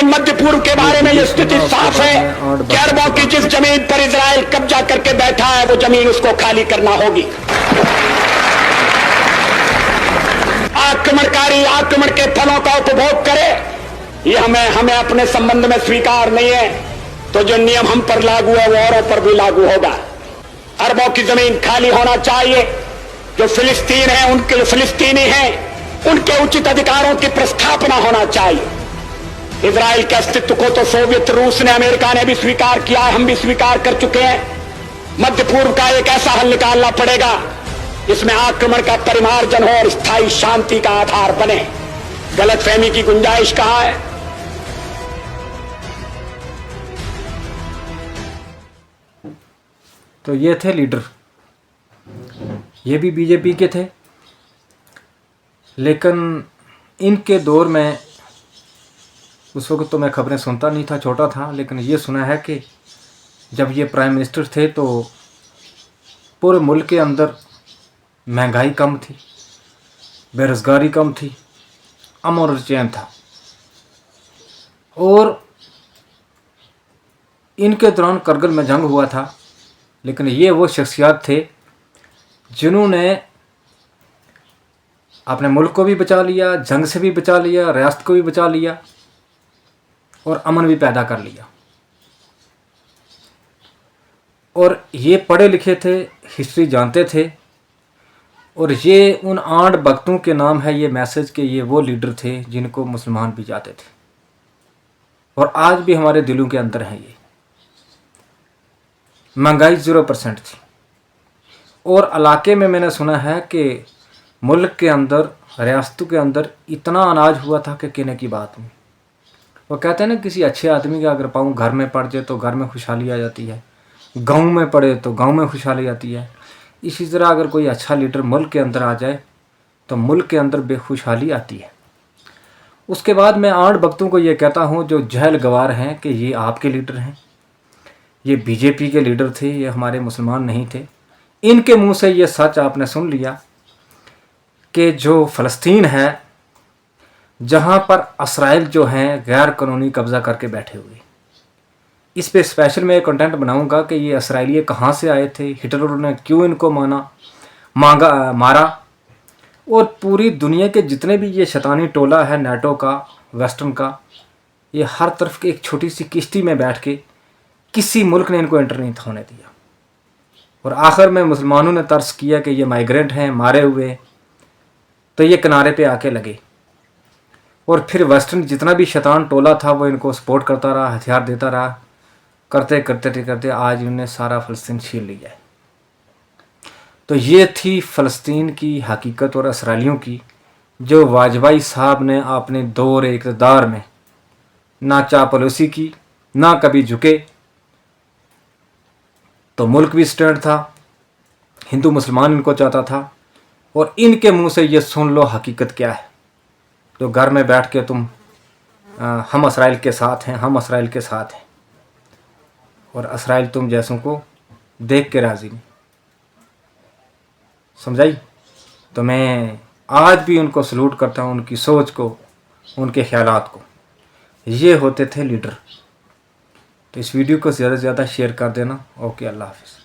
लेकिन मध्य पूर्व के बारे में यह स्थिति साफ है कि अरबों की जिस जमीन पर इजराइल कब्जा करके बैठा है वो जमीन उसको खाली करना होगी। आक्रमणकारी आक्रमण के फलों का उपभोग करे, ये हमें अपने संबंध में स्वीकार नहीं है। तो जो नियम हम पर लागू है वो औरों पर भी लागू होगा। अरबों की जमीन खाली होना चाहिए। जो फिलिस्तीन है, उनके जो फिलिस्तीनी हैं, उनके उचित अधिकारों की प्रस्थापना होना चाहिए। इजराइल के अस्तित्व को तो सोवियत रूस ने, अमेरिका ने भी स्वीकार किया है, हम भी स्वीकार कर चुके हैं। मध्य पूर्व का एक ऐसा हल निकालना पड़ेगा जिसमें आक्रमण का परिमार्जन हो और स्थायी शांति का आधार बने। गलतफहमी की गुंजाइश कहां है? तो ये थे लीडर, ये भी बीजेपी के थे, लेकिन इनके दौर में उस वक्त तो मैं खबरें सुनता नहीं था, छोटा था, लेकिन ये सुना है कि जब ये प्राइम मिनिस्टर थे तो पूरे मुल्क के अंदर महंगाई कम थी, बेरोज़गारी कम थी, अमन और चैन था। और इनके दौरान करगिल में जंग हुआ था, लेकिन ये वो शख्सियत थे जिन्होंने अपने मुल्क को भी बचा लिया, जंग से भी बचा लिया, रियासत को भी बचा लिया और अमन भी पैदा कर लिया। और ये पढ़े लिखे थे, हिस्ट्री जानते थे, और ये उन 8 वक्तों के नाम है ये मैसेज के ये वो लीडर थे जिनको मुसलमान भी जाते थे और आज भी हमारे दिलों के अंदर हैं। ये महंगाई 0% थी और इलाके में मैंने सुना है कि मुल्क के अंदर, रियासतों के अंदर इतना अनाज हुआ था कि कहने की बात नहीं। वो कहते हैं ना, किसी अच्छे आदमी का अगर पाँव घर में पड़ जाए तो घर में खुशहाली आ जाती है, गांव में पड़े तो गांव में खुशहाली आती है। इसी तरह अगर कोई अच्छा लीडर मुल्क के अंदर आ जाए तो मुल्क के अंदर बेखुशहाली आती है। उसके बाद मैं 8 वक्तों को ये कहता हूँ जो जहल गवार हैं कि ये आपके लीडर हैं, ये बीजेपी के लीडर थे, ये हमारे मुसलमान नहीं थे। इनके मुंह से ये सच आपने सुन लिया कि जो फ़लस्तीन है, जहाँ पर इसराइल जो हैं गैर कानूनी कब्ज़ा करके बैठे हुए, इस पे स्पेशल मैं एक कंटेंट बनाऊंगा कि ये इसराइली कहाँ से आए थे, हिटलर ने क्यों इनको मारा, और पूरी दुनिया के जितने भी ये शैतानी टोला है नाटो का, वेस्टर्न का, ये हर तरफ की एक छोटी सी किश्ती में बैठ के किसी मुल्क ने इनको एंटर नहीं होने दिया। और आखिर में मुसलमानों ने तर्स किया कि ये माइग्रेंट हैं, मारे हुए, तो ये किनारे पे आके लगे। और फिर वेस्टर्न जितना भी शैतान टोला था वो इनको सपोर्ट करता रहा, हथियार देता रहा, करते करते आज इन्होंने सारा फ़लस्तीन छीन लिया है। तो ये थी फ़लस्तीन की हकीकत और इसराइलियों की, जो वाजपेयी साहब ने अपने दौर इक़्तिदार में ना चापलूसी की, ना कभी झुके। तो मुल्क भी स्टैंड था, हिंदू मुसलमान इनको चाहता था, और इनके मुंह से ये सुन लो हकीकत क्या है। जो घर में बैठ के तुम हम इसराइल के साथ हैं, हम इसराइल के साथ हैं, और इसराइल तुम जैसों को देख के राज़ी नहीं। समझाई? तो मैं आज भी उनको सलूट करता हूँ, उनकी सोच को, उनके ख्यालात को। ये होते थे लीडर। तो इस वीडियो को ज़्यादा से ज़्यादा शेयर कर देना। ओके, अल्लाह हाफ़िज़।